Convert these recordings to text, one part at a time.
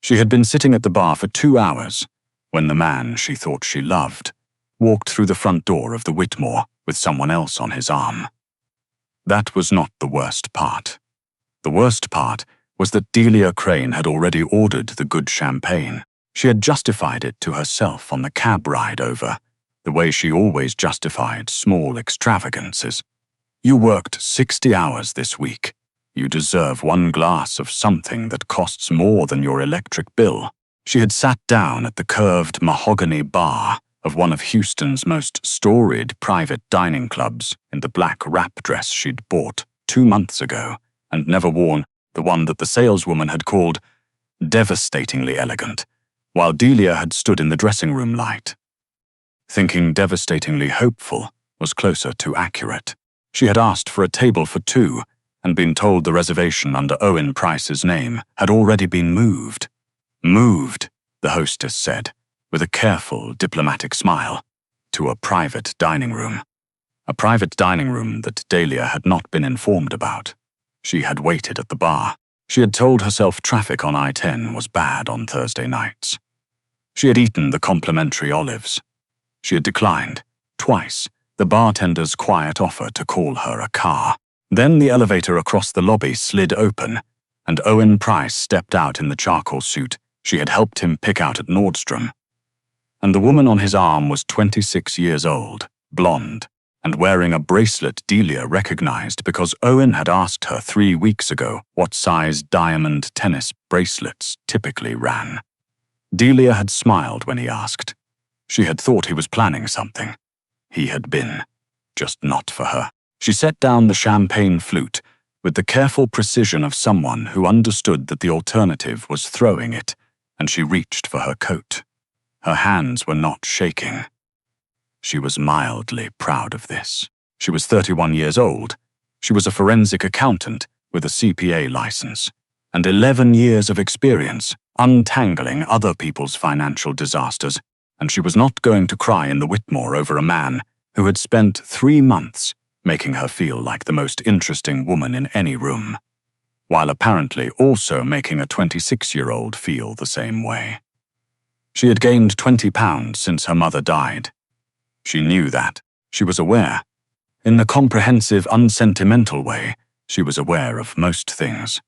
She had been sitting at the bar for 2 hours when the man she thought she loved walked through the front door of the Whitmore with someone else on his arm. That was not the worst part. The worst part was that Delia Crane had already ordered the good champagne. She had justified it to herself on the cab ride over, the way she always justified small extravagances. You worked 60 hours this week. You deserve 1 glass of something that costs more than your electric bill. She had sat down at the curved mahogany bar of one of Houston's most storied private dining clubs in the black wrap dress she'd bought 2 months ago and never worn, the one that the saleswoman had called devastatingly elegant, while Delia had stood in the dressing room light. Thinking devastatingly hopeful was closer to accurate. She had asked for a table for 2 and been told the reservation under Owen Price's name had already been moved. Moved, the hostess said, with a careful, diplomatic smile, to a private dining room. A private dining room that Delia had not been informed about. She had waited at the bar. She had told herself traffic on I-10 was bad on Thursday nights. She had eaten the complimentary olives. She had declined, twice, the bartender's quiet offer to call her a car. Then the elevator across the lobby slid open, and Owen Price stepped out in the charcoal suit she had helped him pick out at Nordstrom. And the woman on his arm was 26 years old, blonde, and wearing a bracelet Delia recognized because Owen had asked her 3 weeks ago what size diamond tennis bracelets typically ran. Delia had smiled when he asked. She had thought he was planning something. He had been, just not for her. She set down the champagne flute with the careful precision of someone who understood that the alternative was throwing it, and she reached for her coat. Her hands were not shaking. She was mildly proud of this. She was 31 years old. She was a forensic accountant with a CPA license and 11 years of experience untangling other people's financial disasters, and she was not going to cry in the Whitmore over a man who had spent 3 months making her feel like the most interesting woman in any room, while apparently also making a 26-year-old feel the same way. She had gained 20 pounds since her mother died. She knew that. She was aware. In the comprehensive, unsentimental way, she was aware of most things.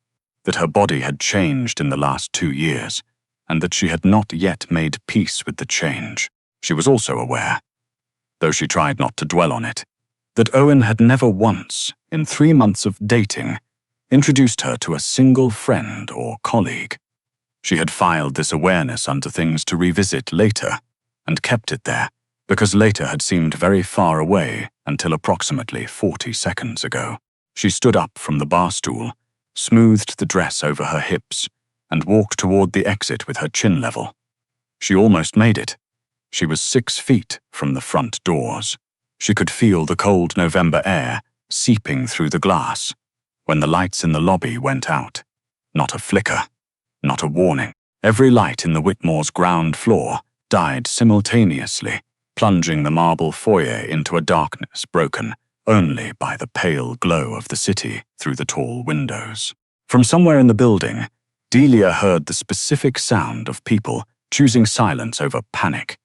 That her body had changed in the last 2 years, and that she had not yet made peace with the change. She was also aware, though she tried not to dwell on it, that Owen had never once, in 3 months of dating, introduced her to a single friend or colleague. She had filed this awareness under things to revisit later, and kept it there, because later had seemed very far away until approximately 40 seconds ago. She stood up from the bar stool, smoothed the dress over her hips, and walked toward the exit with her chin level. She almost made it. She was 6 feet from the front doors. She could feel the cold November air seeping through the glass when the lights in the lobby went out. Not a flicker, not a warning. Every light in the Whitmore's ground floor died simultaneously, plunging the marble foyer into a darkness broken only by the pale glow of the city through the tall windows. From somewhere in the building, Delia heard the specific sound of people choosing silence over panic.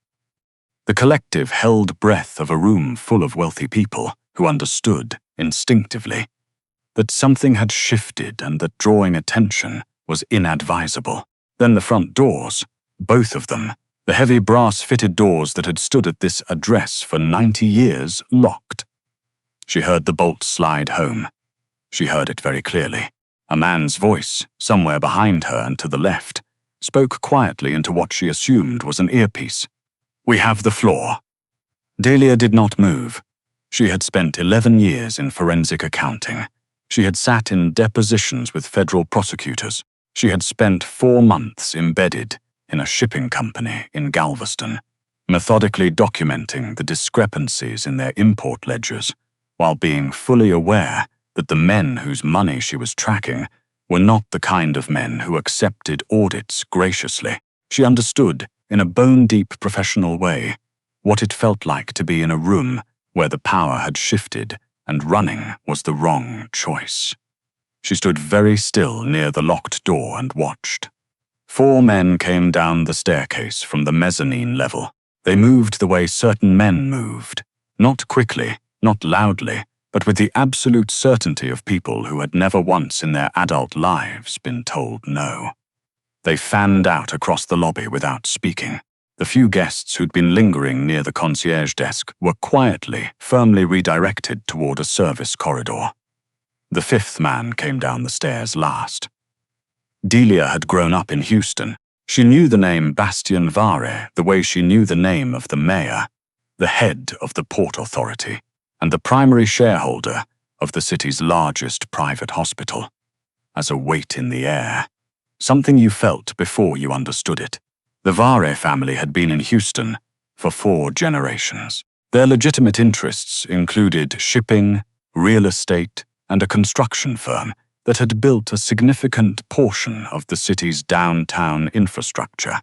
The collective held breath of a room full of wealthy people who understood, instinctively, that something had shifted and that drawing attention was inadvisable. Then the front doors, both of them, the heavy brass-fitted doors that had stood at this address for 90 years, locked. She heard the bolt slide home. She heard it very clearly. A man's voice, somewhere behind her and to the left, spoke quietly into what she assumed was an earpiece. "We have the floor." Delia did not move. She had spent 11 years in forensic accounting. She had sat in depositions with federal prosecutors. She had spent 4 months embedded in a shipping company in Galveston, methodically documenting the discrepancies in their import ledgers, while being fully aware that the men whose money she was tracking were not the kind of men who accepted audits graciously. She understood, in a bone-deep professional way, what it felt like to be in a room where the power had shifted and running was the wrong choice. She stood very still near the locked door and watched. 4 men came down the staircase from the mezzanine level. They moved the way certain men moved. Not quickly, not loudly, but with the absolute certainty of people who had never once in their adult lives been told no. They fanned out across the lobby without speaking. The few guests who'd been lingering near the concierge desk were quietly, firmly redirected toward a service corridor. The 5th man came down the stairs last. Delia had grown up in Houston. She knew the name Bastien Vare the way she knew the name of the mayor, the head of the Port Authority, and the primary shareholder of the city's largest private hospital. As a weight in the air, something you felt before you understood it. The Vare family had been in Houston for 4 generations. Their legitimate interests included shipping, real estate, and a construction firm that had built a significant portion of the city's downtown infrastructure.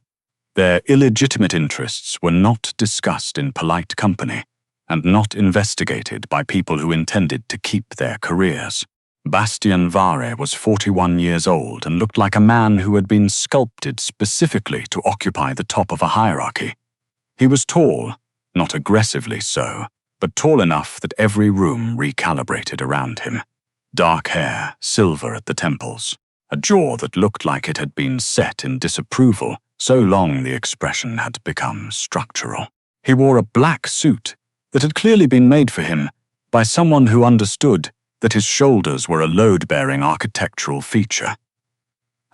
Their illegitimate interests were not discussed in polite company and not investigated by people who intended to keep their careers. Bastien Vare was 41 years old and looked like a man who had been sculpted specifically to occupy the top of a hierarchy. He was tall, not aggressively so, but tall enough that every room recalibrated around him. Dark hair, silver at the temples, a jaw that looked like it had been set in disapproval, so long the expression had become structural. He wore a black suit that had clearly been made for him by someone who understood that his shoulders were a load-bearing architectural feature.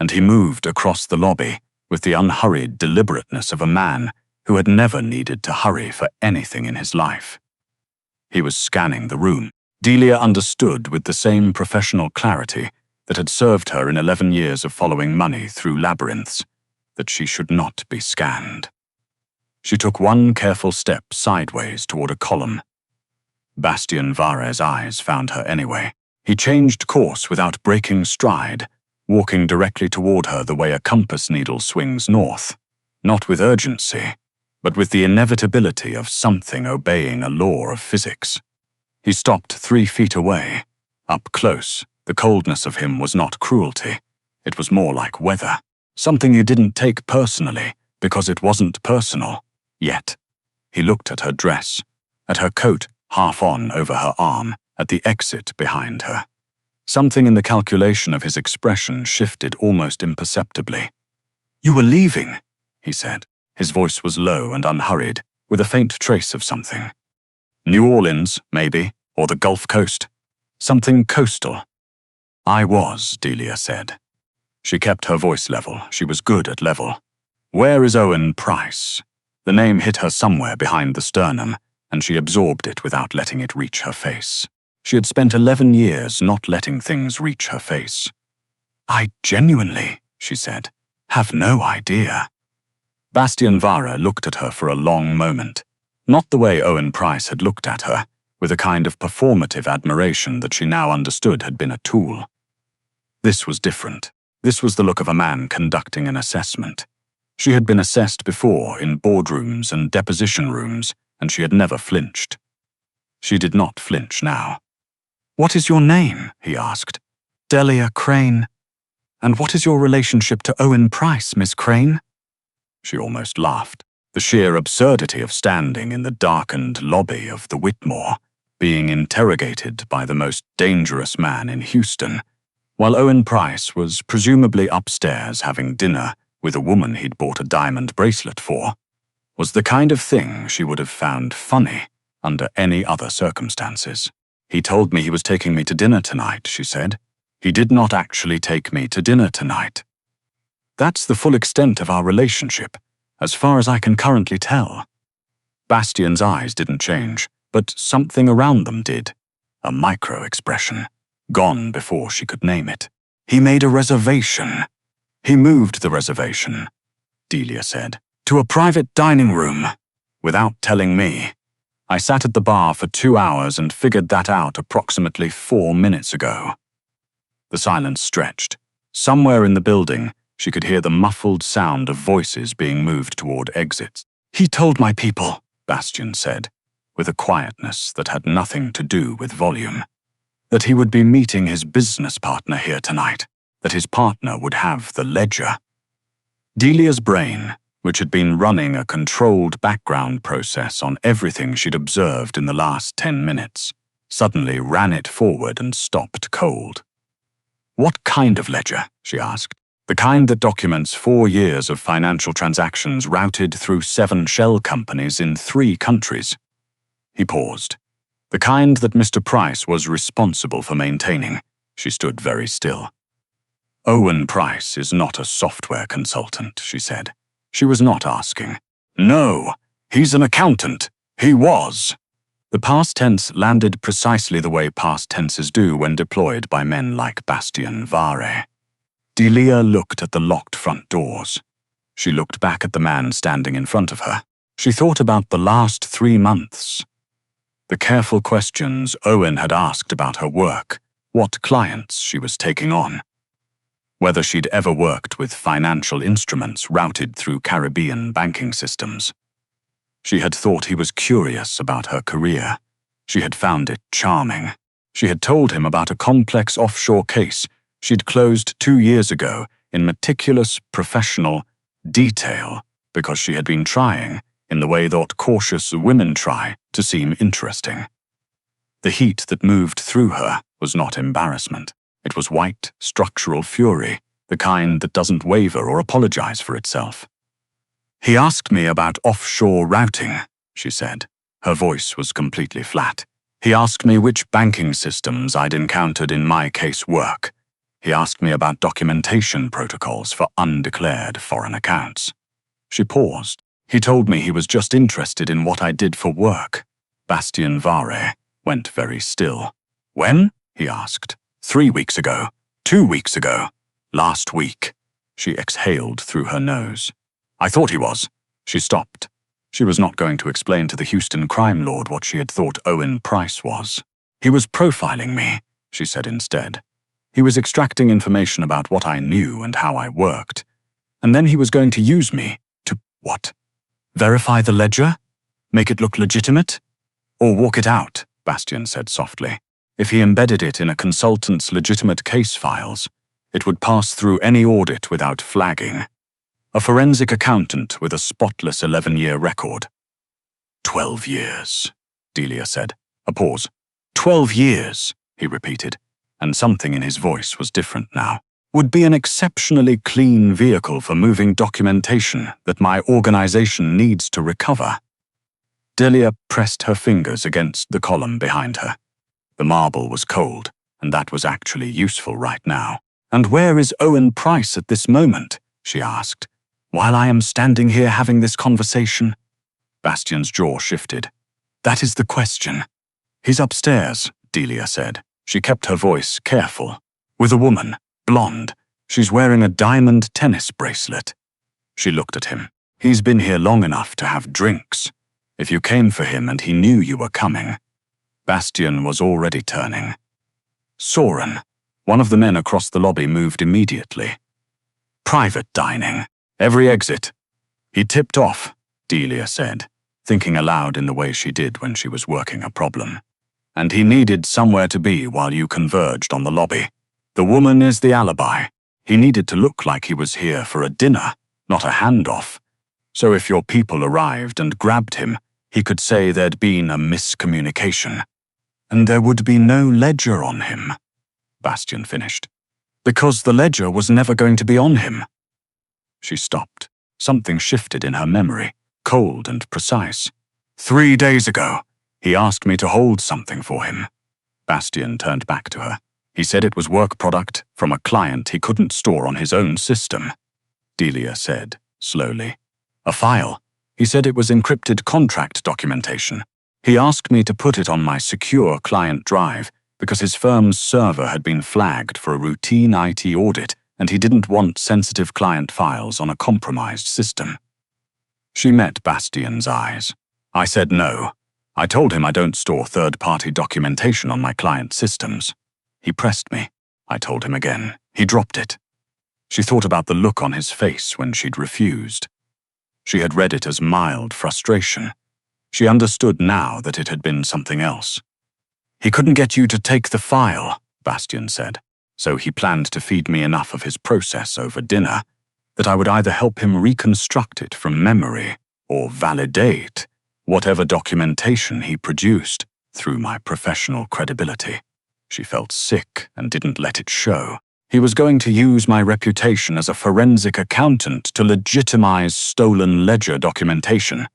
And he moved across the lobby with the unhurried deliberateness of a man who had never needed to hurry for anything in his life. He was scanning the room. Delia understood with the same professional clarity that had served her in 11 years of following money through labyrinths, that she should not be scanned. She took one careful step sideways toward a column. Bastien Vare's eyes found her anyway. He changed course without breaking stride, walking directly toward her the way a compass needle swings north, not with urgency, but with the inevitability of something obeying a law of physics. He stopped 3 feet away. Up close, the coldness of him was not cruelty. It was more like weather, something you didn't take personally because it wasn't personal. Yet, he looked at her dress, at her coat half on over her arm, at the exit behind her. Something in the calculation of his expression shifted almost imperceptibly. "You were leaving," he said. His voice was low and unhurried, with a faint trace of something. "New Orleans, maybe, or the Gulf Coast. Something coastal." "I was," Delia said. She kept her voice level. She was good at level. "Where is Owen Price?" The name hit her somewhere behind the sternum, and she absorbed it without letting it reach her face. She had spent 11 years not letting things reach her face. "I genuinely," she said, "have no idea." Bastien Vare looked at her for a long moment, not the way Owen Price had looked at her, with a kind of performative admiration that she now understood had been a tool. This was different. This was the look of a man conducting an assessment. She had been assessed before in boardrooms and deposition rooms, and she had never flinched. She did not flinch now. "What is your name?" he asked. "Delia Crane. And what is your relationship to Owen Price, Miss Crane?" She almost laughed. The sheer absurdity of standing in the darkened lobby of the Whitmore, being interrogated by the most dangerous man in Houston, while Owen Price was presumably upstairs having dinner with a woman he'd bought a diamond bracelet for, was the kind of thing she would have found funny under any other circumstances. "He told me he was taking me to dinner tonight," she said. "He did not actually take me to dinner tonight. That's the full extent of our relationship, as far as I can currently tell." Bastien's eyes didn't change, but something around them did. A micro-expression, gone before she could name it. "He made a reservation. He moved the reservation," Delia said, "to a private dining room, without telling me. I sat at the bar for 2 hours and figured that out approximately 4 minutes ago." The silence stretched. Somewhere in the building, she could hear the muffled sound of voices being moved toward exits. "He told my people," Bastien said, with a quietness that had nothing to do with volume, "that he would be meeting his business partner here tonight, that his partner would have the ledger." Delia's brain, which had been running a controlled background process on everything she'd observed in the last 10 minutes, suddenly ran it forward and stopped cold. "What kind of ledger?" she asked. "The kind that documents 4 years of financial transactions routed through 7 shell companies in 3 countries. He paused. "The kind that Mr. Price was responsible for maintaining." She stood very still. "Owen Price is not a software consultant," she said. She was not asking. "No, he's an accountant. He was." The past tense landed precisely the way past tenses do when deployed by men like Bastien Vare. Delia looked at the locked front doors. She looked back at the man standing in front of her. She thought about the last 3 months. The careful questions Owen had asked about her work, what clients she was taking on, whether she'd ever worked with financial instruments routed through Caribbean banking systems. She had thought he was curious about her career. She had found it charming. She had told him about a complex offshore case she'd closed 2 years ago in meticulous, professional detail because she had been trying, in the way that cautious women try, to seem interesting. The heat that moved through her was not embarrassment. It was white, structural fury, the kind that doesn't waver or apologize for itself. "He asked me about offshore routing," she said. Her voice was completely flat. "He asked me which banking systems I'd encountered in my case work. He asked me about documentation protocols for undeclared foreign accounts." She paused. "He told me he was just interested in what I did for work." Bastien Vare went very still. "When?" he asked. 3 weeks ago. 2 weeks ago. Last week." She exhaled through her nose. "I thought he was." She stopped. She was not going to explain to the Houston crime lord what she had thought Owen Price was. "He was profiling me," she said instead. "He was extracting information about what I knew and how I worked. And then he was going to use me to, what? Verify the ledger? Make it look legitimate? Or walk it out," Bastien said softly. "If he embedded it in a consultant's legitimate case files, it would pass through any audit without flagging. A forensic accountant with a spotless 11-year record." 12 years, Delia said. A pause. 12 years, he repeated, and something in his voice was different now. "Would be an exceptionally clean vehicle for moving documentation that my organization needs to recover." Delia pressed her fingers against the column behind her. The marble was cold, and that was actually useful right now. "And where is Owen Price at this moment?" she asked. "While I am standing here having this conversation?" Bastien's jaw shifted. "That is the question." "He's upstairs," Delia said. She kept her voice careful. "With a woman, blonde. She's wearing a diamond tennis bracelet." She looked at him. "He's been here long enough to have drinks. If you came for him and he knew you were coming." Bastien was already turning. "Soren." One of the men across the lobby moved immediately. "Private dining. Every exit." "He tipped off," Delia said, thinking aloud in the way she did when she was working a problem. "And he needed somewhere to be while you converged on the lobby. The woman is the alibi. He needed to look like he was here for a dinner, not a handoff. So if your people arrived and grabbed him, he could say there'd been a miscommunication. And there would be no ledger on him," Bastien finished. "Because the ledger was never going to be on him." She stopped. Something shifted in her memory, cold and precise. 3 days ago, he asked me to hold something for him." Bastien turned back to her. "He said it was work product from a client he couldn't store on his own system." Delia said, slowly. "A file. He said it was encrypted contract documentation. He asked me to put it on my secure client drive because his firm's server had been flagged for a routine IT audit and he didn't want sensitive client files on a compromised system." She met Bastien's eyes. "I said no. I told him I don't store third-party documentation on my client systems. He pressed me. I told him again. He dropped it." She thought about the look on his face when she'd refused. She had read it as mild frustration. She understood now that it had been something else. "He couldn't get you to take the file," Bastien said, "so he planned to feed me enough of his process over dinner. that I would either help him reconstruct it from memory or validate whatever documentation he produced through my professional credibility. She felt sick and didn't let it show. He was going to use my reputation as a forensic accountant to legitimize stolen ledger documentation.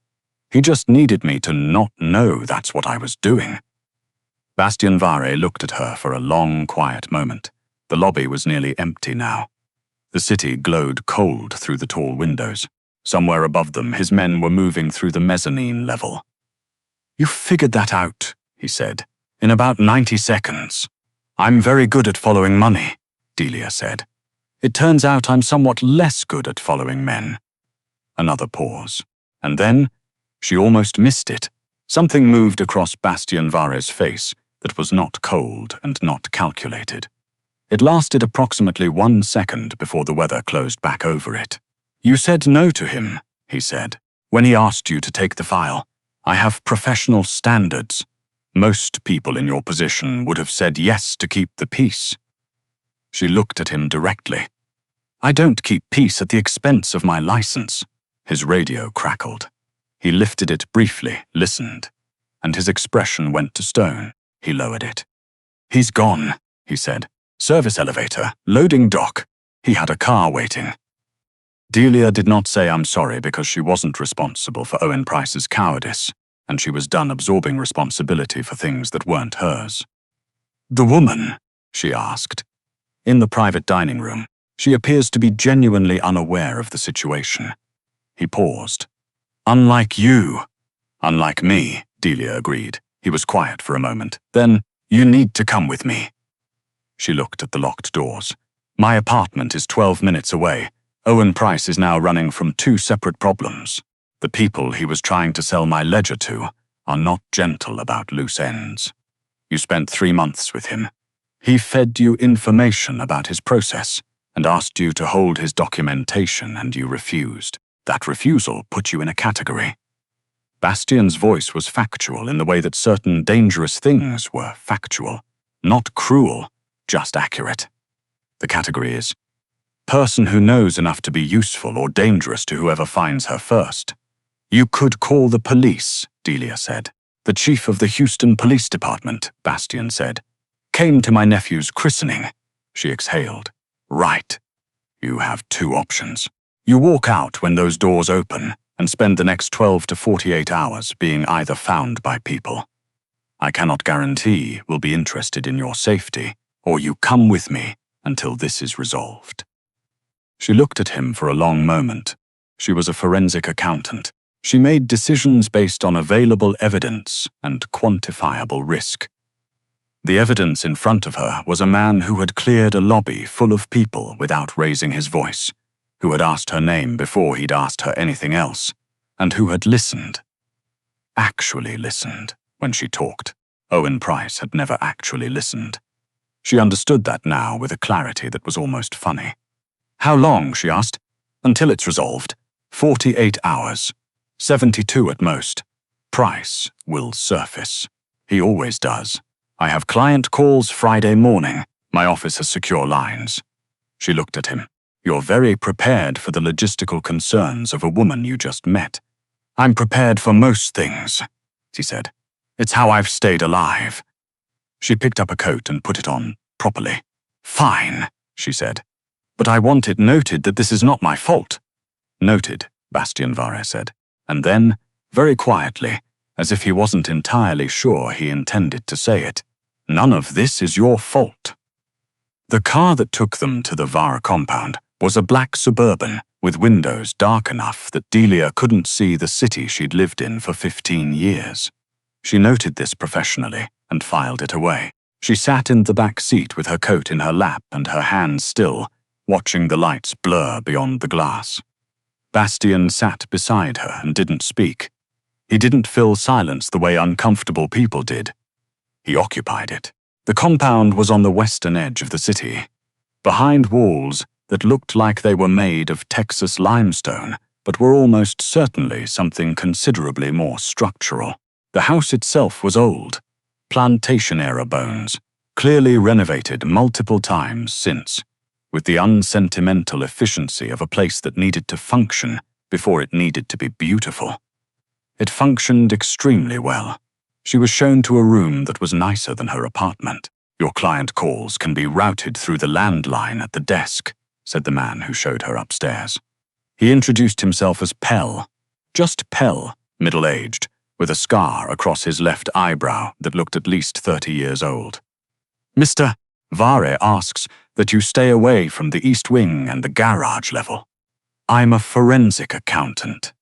He just needed me to not know that's what I was doing. Bastianvare looked at her for a long, quiet moment. The lobby was nearly empty now. The city glowed cold through the tall windows. Somewhere above them, his men were moving through the mezzanine level. "You figured that out," he said, "in about 90 seconds. I'm very good at following money," Delia said. "It turns out I'm somewhat less good at following men." Another pause. And then, she almost missed it. Something moved across Bastianvare's face that was not cold and not calculated. It lasted approximately 1 second before the weather closed back over it. "You said no to him," he said, "when he asked you to take the file. I have professional standards. Most people in your position would have said yes to keep the peace." She looked at him directly. "I don't keep peace at the expense of my license." His radio crackled. He lifted it briefly, listened, and his expression went to stone. He lowered it. "He's gone," he said. "Service elevator, loading dock. He had a car waiting." Delia did not say I'm sorry because she wasn't responsible for Owen Price's cowardice, and she was done absorbing responsibility for things that weren't hers. "The woman?" she asked. "In the private dining room. She appears to be genuinely unaware of the situation." He paused. "Unlike you." "Unlike me," Delia agreed. He was quiet for a moment. Then, "You need to come with me." She looked at the locked doors. "My apartment is 12 minutes away. Owen Price is now running from 2 separate problems. The people he was trying to sell my ledger to are not gentle about loose ends. You spent 3 months with him. He fed you information about his process and asked you to hold his documentation, and you refused. That refusal put you in a category." Bastian's voice was factual in the way that certain dangerous things were factual. Not cruel, just accurate. The category is person who knows enough to be useful or dangerous to whoever finds her first. "You could call the police," Delia said. "The chief of the Houston Police Department," Bastian said, "came to my nephew's christening." She exhaled. "Right. You have 2 options. You walk out when those doors open and spend the next 12 to 48 hours being either found by people. I cannot guarantee we'll be interested in your safety, or you come with me until this is resolved." She looked at him for a long moment. She was a forensic accountant. She made decisions based on available evidence and quantifiable risk. The evidence in front of her was a man who had cleared a lobby full of people without raising his voice, who had asked her name before he'd asked her anything else, and who had listened. Actually listened when she talked. Owen Price had never actually listened. She understood that now with a clarity that was almost funny. "How long?" she asked. "Until it's resolved. 48 hours. 72 at most. Price will surface. He always does. I have client calls Friday morning. My office has secure lines." She looked at him. "You're very prepared for the logistical concerns of a woman you just met." "I'm prepared for most things," she said. "It's how I've stayed alive." She picked up a coat and put it on properly. "Fine," she said. "But I want it noted that this is not my fault." "Noted," Bastianvare said. And then, very quietly, as if he wasn't entirely sure he intended to say it, "None of this is your fault." The car that took them to the VAR compound was a black Suburban with windows dark enough that Delia couldn't see the city she'd lived in for 15 years. She noted this professionally and filed it away. She sat in the back seat with her coat in her lap and her hands still, watching the lights blur beyond the glass. Bastian sat beside her and didn't speak. He didn't fill silence the way uncomfortable people did. He occupied it. The compound was on the western edge of the city, behind walls that looked like they were made of Texas limestone, but were almost certainly something considerably more structural. The house itself was old, plantation-era bones, clearly renovated multiple times since. with the unsentimental efficiency of a place that needed to function before it needed to be beautiful. It functioned extremely well. She was shown to a room that was nicer than her apartment. "Your client calls can be routed through the landline at the desk," said the man who showed her upstairs. He introduced himself as Pell, just Pell, middle-aged, with a scar across his left eyebrow that looked at least 30 years old. "Mr. Vare asks that you stay away from the East Wing and the garage level. I'm a forensic accountant,"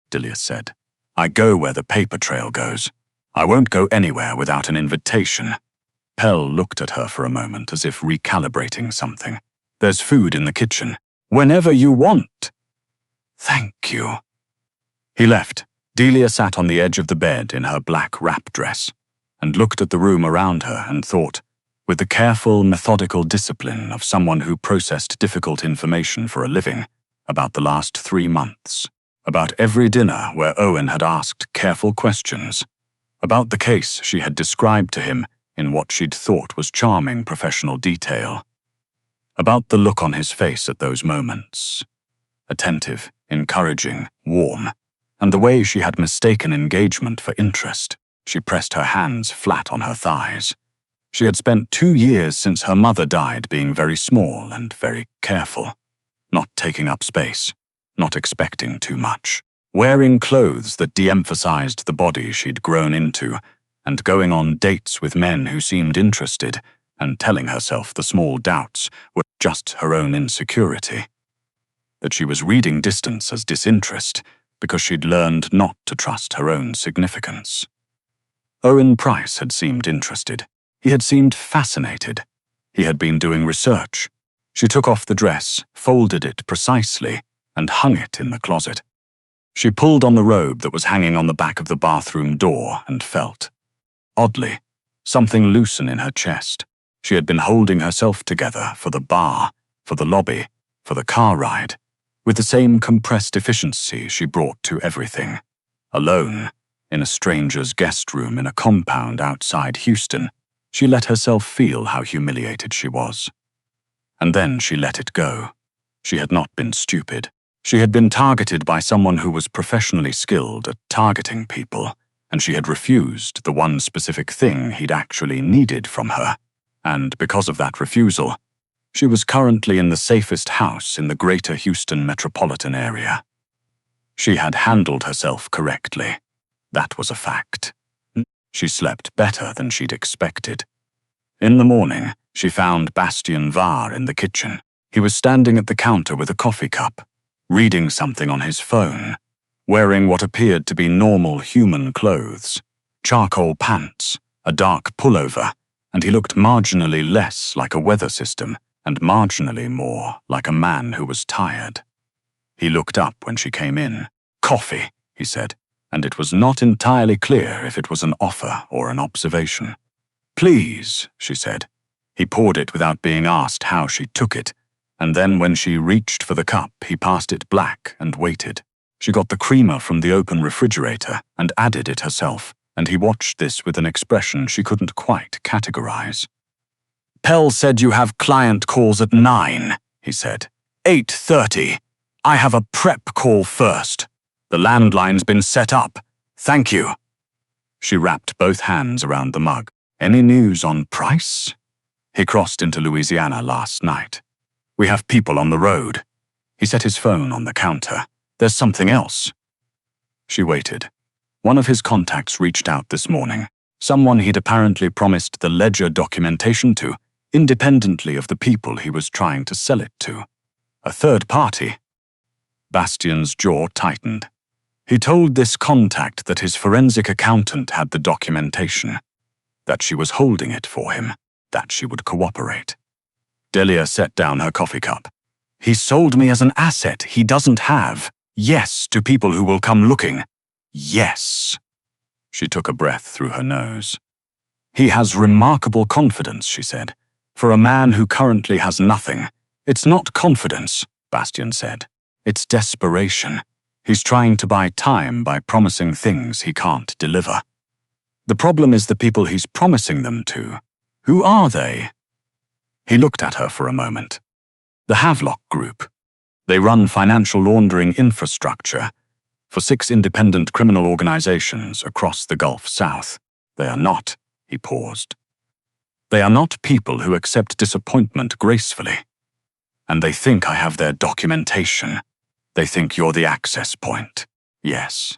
Delius said. "I go where the paper trail goes. I won't go anywhere without an invitation." Pell looked at her for a moment as if recalibrating something. "There's food in the kitchen. Whenever you want." "Thank you." He left. Delia sat on the edge of the bed in her black wrap dress and looked at the room around her and thought, with the careful, methodical discipline of someone who processed difficult information for a living, about the last 3 months, about every dinner where Owen had asked careful questions, about the case she had described to him in what she'd thought was charming professional detail, about the look on his face at those moments, attentive, encouraging, warm, and the way she had mistaken engagement for interest. She pressed her hands flat on her thighs. She had spent 2 years since her mother died being very small and very careful, not taking up space, not expecting too much, wearing clothes that de-emphasized the body she'd grown into, and going on dates with men who seemed interested, and telling herself the small doubts were just her own insecurity. That she was reading distance as disinterest because she'd learned not to trust her own significance. Owen Price had seemed interested. He had seemed fascinated. He had been doing research. She took off the dress, folded it precisely, and hung it in the closet. She pulled on the robe that was hanging on the back of the bathroom door and felt, oddly, something loosen in her chest. She had been holding herself together for the bar, for the lobby, for the car ride, with the same compressed efficiency she brought to everything. Alone, in a stranger's guest room in a compound outside Houston, she let herself feel how humiliated she was. And then she let it go. She had not been stupid. She had been targeted by someone who was professionally skilled at targeting people, and she had refused the one specific thing he'd actually needed from her. And because of that refusal, she was currently in the safest house in the greater Houston metropolitan area. She had handled herself correctly. That was a fact. She slept better than she'd expected. In the morning, she found Bastien Var in the kitchen. He was standing at the counter with a coffee cup, reading something on his phone, wearing what appeared to be normal human clothes, charcoal pants, a dark pullover, and he looked marginally less like a weather system and marginally more like a man who was tired. He looked up when she came in. "Coffee," he said, and it was not entirely clear if it was an offer or an observation. "Please," she said. He poured it without being asked how she took it, and then when she reached for the cup, he passed it black and waited. She got the creamer from the open refrigerator and added it herself, and he watched this with an expression she couldn't quite categorize. "Pell said you have client calls at 9, he said. 8:30. I have a prep call first. The landline's been set up. Thank you." She wrapped both hands around the mug. "Any news on Price? He crossed into Louisiana last night. We have people on the road." He set his phone on the counter. "There's something else." She waited. One of his contacts reached out this morning, someone he'd apparently promised the ledger documentation to, independently of the people he was trying to sell it to. A third party. Bastien's jaw tightened. He told this contact that his forensic accountant had the documentation, that she was holding it for him, that she would cooperate. Delia set down her coffee cup. "He sold me as an asset he doesn't have. Yes, to people who will come looking. Yes." She took a breath through her nose. "He has remarkable confidence," she said. "For a man who currently has nothing. It's not confidence," Bastien said. "It's desperation. He's trying to buy time by promising things he can't deliver. The problem is the people he's promising them to. Who are they?" He looked at her for a moment. The Havelock Group. They run financial laundering infrastructure for 6 independent criminal organizations across the Gulf South. They are not, he paused. They are not people who accept disappointment gracefully. And they think I have their documentation. They think you're the access point. Yes.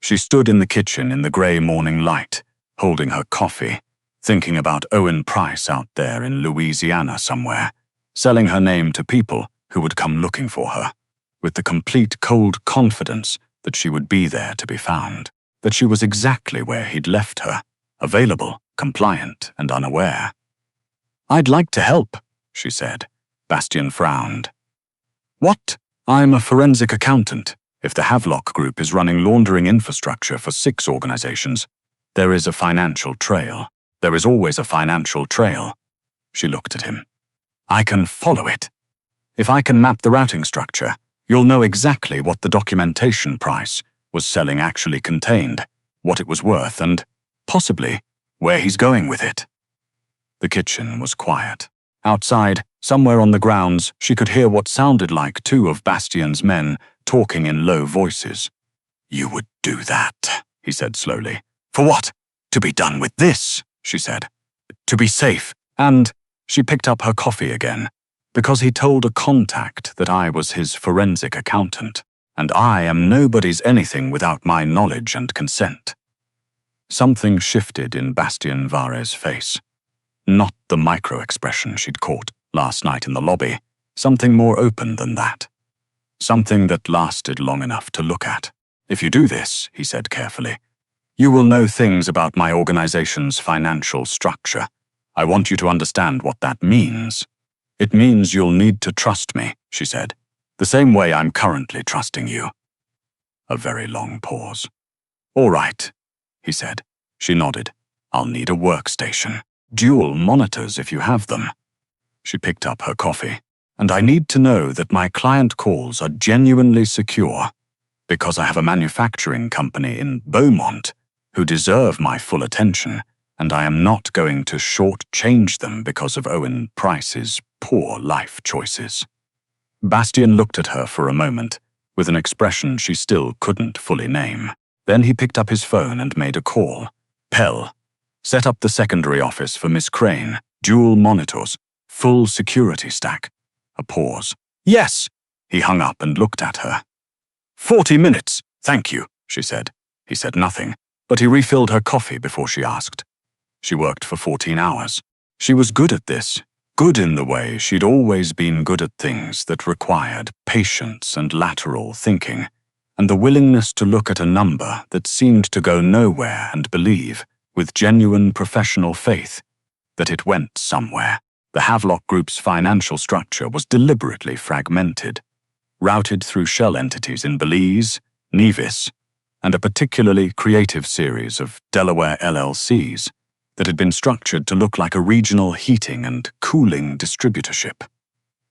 She stood in the kitchen in the grey morning light, holding her coffee, thinking about Owen Price out there in Louisiana somewhere, selling her name to people who would come looking for her, with the complete cold confidence that she would be there to be found, that she was exactly where he'd left her, available, compliant, and unaware. "I'd like to help," she said. Bastien frowned. "What? I'm a forensic accountant. If the Havelock Group is running laundering infrastructure for 6 organizations, there is a financial trail. There is always a financial trail." She looked at him. "I can follow it. If I can map the routing structure, you'll know exactly what the documentation price was selling actually contained, what it was worth, and, possibly, where he's going with it." The kitchen was quiet. Outside, somewhere on the grounds, she could hear what sounded like 2 of Bastien's men talking in low voices. "You would do that," he said slowly. "For what? To be done with this," she said. "To be safe." And she picked up her coffee again, because he told a contact that I was his forensic accountant, and I am nobody's anything without my knowledge and consent. Something shifted in Bastien Vare's face. Not the micro-expression she'd caught last night in the lobby, something more open than that. Something that lasted long enough to look at. "If you do this," he said carefully, "you will know things about my organization's financial structure. I want you to understand what that means." "It means you'll need to trust me," she said, "the same way I'm currently trusting you." A very long pause. "All right," he said. She nodded. "I'll need a workstation. Dual monitors if you have them." She picked up her coffee. "And I need to know that my client calls are genuinely secure, because I have a manufacturing company in Beaumont who deserve my full attention, and I am not going to shortchange them because of Owen Price's poor life choices." Bastien looked at her for a moment, with an expression she still couldn't fully name. Then he picked up his phone and made a call. "Pell, set up the secondary office for Miss Crane, dual monitors, full security stack." A pause. "Yes!" He hung up and looked at her. 40 minutes, thank you," she said. He said nothing, but he refilled her coffee before she asked. She worked for 14 hours. She was good at this, good in the way she'd always been good at things that required patience and lateral thinking, and the willingness to look at a number that seemed to go nowhere and believe, with genuine professional faith, that it went somewhere. The Havelock Group's financial structure was deliberately fragmented, routed through shell entities in Belize, Nevis, and a particularly creative series of Delaware LLCs that had been structured to look like a regional heating and cooling distributorship.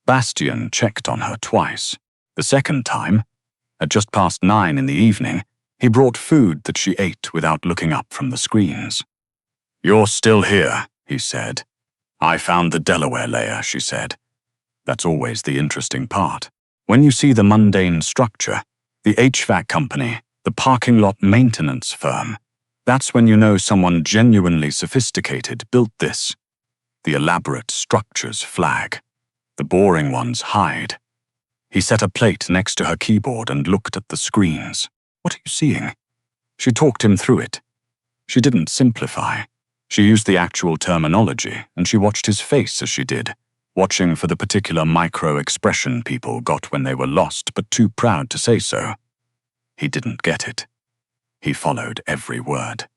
Bastien checked on her twice. The second time, at just past 9 in the evening, he brought food that she ate without looking up from the screens. "You're still here," he said. "I found the Delaware layer," she said. That's always the interesting part. When you see the mundane structure, the HVAC company, the parking lot maintenance firm, that's when you know someone genuinely sophisticated built this. The elaborate structures flag. The boring ones hide. He set a plate next to her keyboard and looked at the screens. "What are you seeing?" She talked him through it. She didn't simplify. She used the actual terminology, and she watched his face as she did, watching for the particular micro-expression people got when they were lost but too proud to say so. He didn't get it. He followed every word.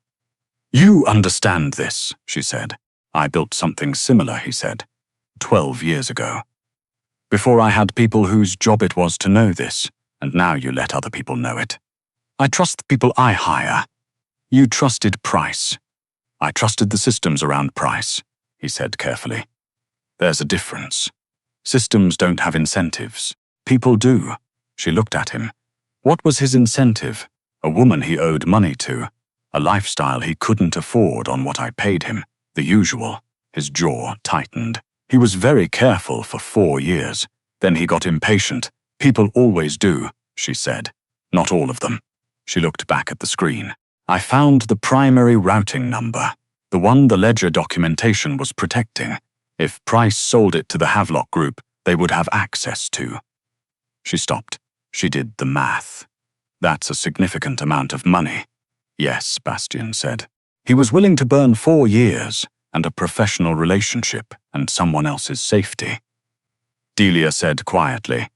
"You understand this," she said. "I built something similar," he said, 12 years ago. Before I had people whose job it was to know this, and now you let other people know it. I trust the people I hire. You trusted Price. I trusted the systems around Price," he said carefully. "There's a difference. Systems don't have incentives. People do." She looked at him. What was his incentive? A woman he owed money to. A lifestyle he couldn't afford on what I paid him. The usual. His jaw tightened. He was very careful for 4 years. Then he got impatient. People always do, she said. Not all of them. She looked back at the screen. I found the primary routing number, the one the ledger documentation was protecting. If Price sold it to the Havelock Group, they would have access to. She stopped. She did the math. That's a significant amount of money. Yes, Bastian said. He was willing to burn 4 years and a professional relationship and someone else's safety. Delia said quietly,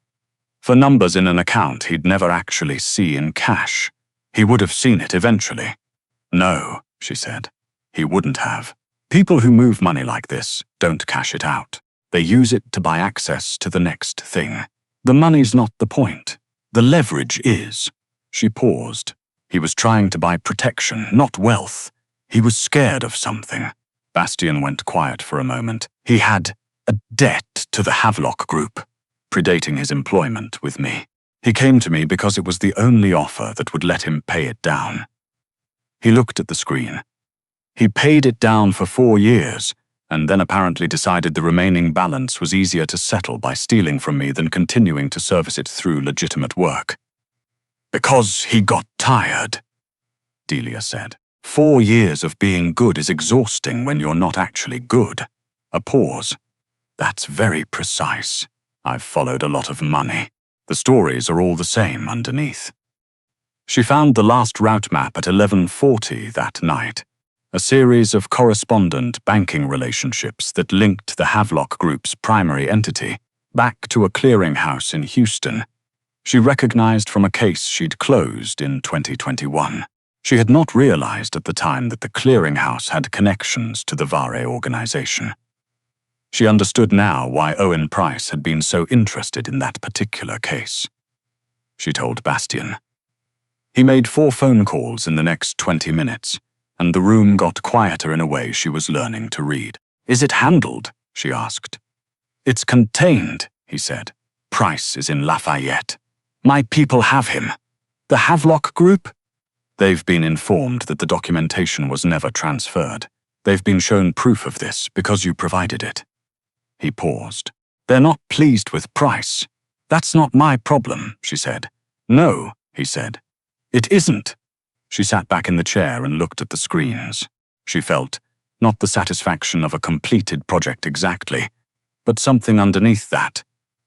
for numbers in an account he'd never actually see in cash. He would have seen it eventually. No, she said. He wouldn't have. People who move money like this don't cash it out. They use it to buy access to the next thing. The money's not the point. The leverage is. She paused. He was trying to buy protection, not wealth. He was scared of something. Bastian went quiet for a moment. He had a debt to the Havelock Group, predating his employment with me. He came to me because it was the only offer that would let him pay it down. He looked at the screen. He paid it down for 4 years, and then apparently decided the remaining balance was easier to settle by stealing from me than continuing to service it through legitimate work. Because he got tired, Delia said. 4 years of being good is exhausting when you're not actually good. A pause. That's very precise. I've followed a lot of money. The stories are all the same underneath. She found the last route map at 11:40 that night, a series of correspondent banking relationships that linked the Havelock Group's primary entity back to a clearinghouse in Houston. She recognized from a case she'd closed in 2021. She had not realized at the time that the clearinghouse had connections to the Vare organization. She understood now why Owen Price had been so interested in that particular case. She told Bastian. He made 4 phone calls in the next 20 minutes, and the room got quieter in a way she was learning to read. Is it handled? She asked. It's contained, he said. Price is in Lafayette. My people have him. The Havelock Group? They've been informed that the documentation was never transferred. They've been shown proof of this because you provided it. He paused. They're not pleased with Price. That's not my problem, she said. No, he said. It isn't. She sat back in the chair and looked at the screens. She felt, not the satisfaction of a completed project exactly, but something underneath that,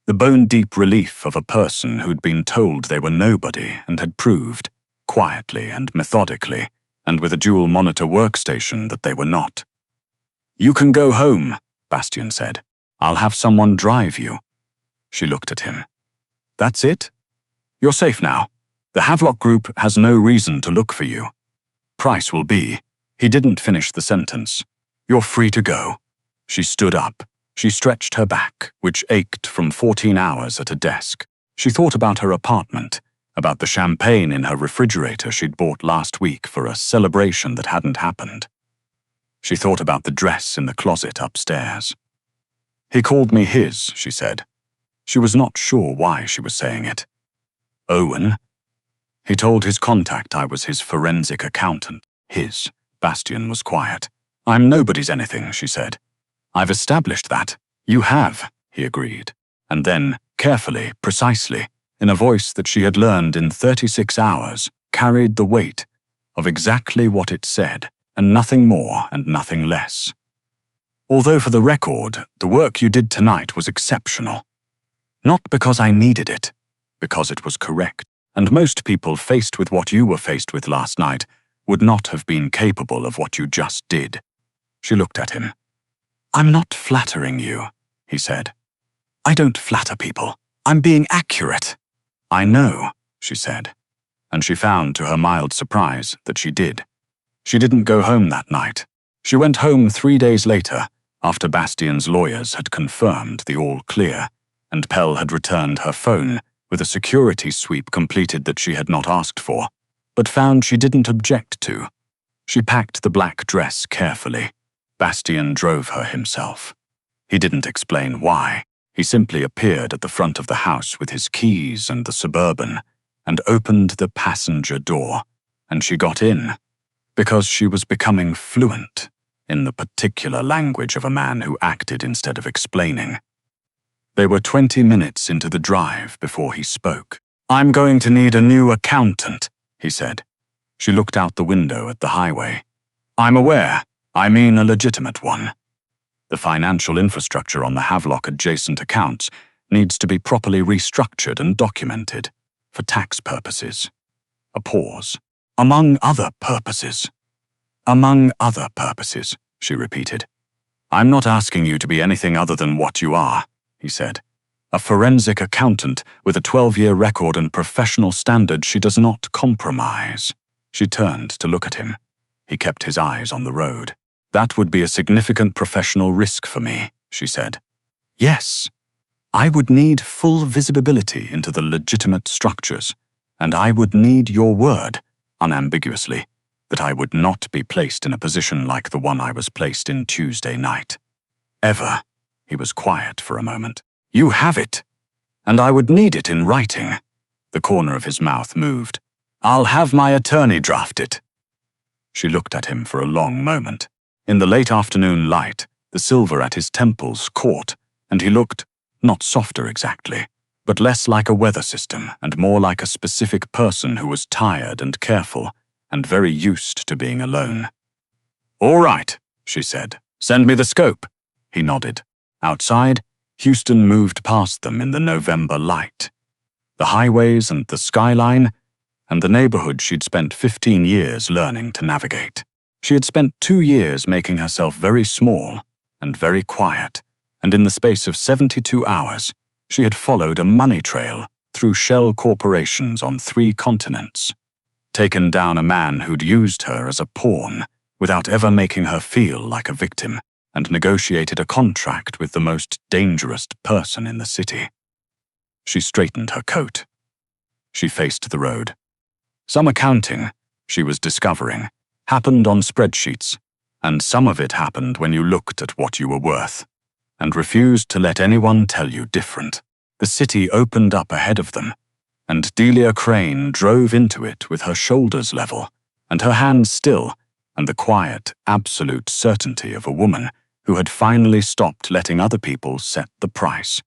the bone-deep relief of a person who'd been told they were nobody and had proved, quietly and methodically, and with a dual-monitor workstation, that they were not. You can go home, Bastian said. I'll have someone drive you. She looked at him. That's it? You're safe now. The Havelock Group has no reason to look for you. Price will be. He didn't finish the sentence. You're free to go. She stood up. She stretched her back, which ached from 14 hours at a desk. She thought about her apartment, about the champagne in her refrigerator she'd bought last week for a celebration that hadn't happened. She thought about the dress in the closet upstairs. He called me his, she said. She was not sure why she was saying it. Owen? He told his contact I was his forensic accountant. His. Bastian was quiet. I'm nobody's anything, she said. I've established that. You have, he agreed. And then, carefully, precisely, in a voice that she had learned in 36 hours, carried the weight of exactly what it said, and nothing more and nothing less. Although for the record, the work you did tonight was exceptional. Not because I needed it, because it was correct, and most people faced with what you were faced with last night would not have been capable of what you just did. She looked at him. I'm not flattering you, he said. I don't flatter people. I'm being accurate. I know, she said, and she found to her mild surprise that she did. She didn't go home that night. She went home 3 days later, after Bastian's lawyers had confirmed the all clear, and Pell had returned her phone with a security sweep completed that she had not asked for, but found she didn't object to. She packed the black dress carefully. Bastian drove her himself. He didn't explain why. He simply appeared at the front of the house with his keys and the Suburban, and opened the passenger door, and she got in, because she was becoming fluent, in the particular language of a man who acted instead of explaining. They were 20 minutes into the drive before he spoke. "I'm going to need a new accountant," he said. She looked out the window at the highway. "I'm aware. I mean a legitimate one. The financial infrastructure on the Havelock-adjacent accounts needs to be properly restructured and documented for tax purposes." A pause. "Among other purposes." "Among other purposes," she repeated. "I'm not asking you to be anything other than what you are," he said. "A forensic accountant with a 12-year record and professional standards she does not compromise." She turned to look at him. He kept his eyes on the road. "That would be a significant professional risk for me," she said. "Yes. I would need full visibility into the legitimate structures, and I would need your word, unambiguously, that I would not be placed in a position like the one I was placed in Tuesday night. Ever." He was quiet for a moment. "You have it, and I would need it in writing." The corner of his mouth moved. "I'll have my attorney draft it." She looked at him for a long moment. In the late afternoon light, the silver at his temples caught, and he looked, not softer exactly, but less like a weather system and more like a specific person who was tired and careful and very used to being alone. "All right," she said. "Send me the scope." He nodded. Outside, Houston moved past them in the November light. The highways and the skyline, and the neighborhood she'd spent 15 years learning to navigate. She had spent 2 years making herself very small and very quiet, and in the space of 72 hours, she had followed a money trail through shell corporations on 3 continents, taken down a man who'd used her as a pawn without ever making her feel like a victim, and negotiated a contract with the most dangerous person in the city. She straightened her coat. She faced the road. Some accounting, she was discovering, happened on spreadsheets, and some of it happened when you looked at what you were worth, and refused to let anyone tell you different. The city opened up ahead of them, and Delia Crane drove into it with her shoulders level, and her hands still, and the quiet, absolute certainty of a woman who had finally stopped letting other people set the price.